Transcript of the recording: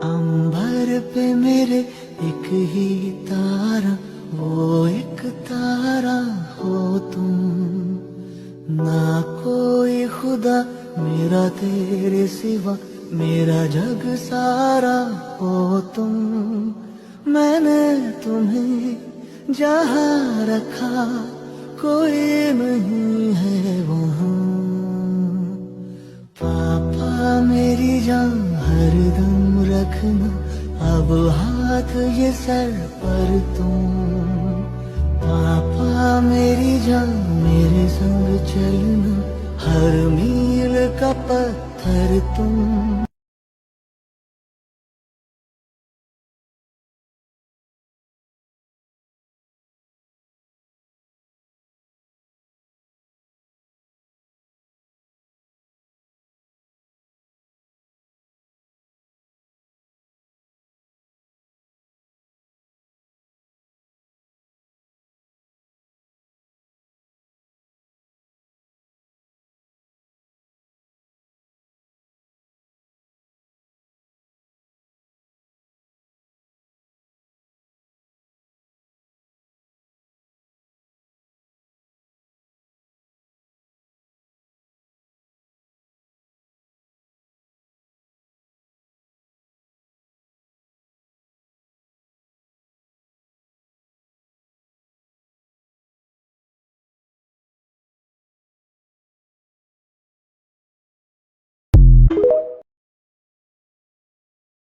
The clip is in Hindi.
अंबर पे मेरे एक ही तारा, वो एक तारा हो तुम। ना कोई खुदा मेरा तेरे सिवा, मेरा जग सारा हो तुम। मैंने तुम्हें जहाँ रखा कोई नहीं है वहाँ। पापा मेरी जान हरदम रखना, अब हाथ ये सर पर तुम। पापा मेरी जान मेरे संग चलना, हर मील का पत्थर तुम।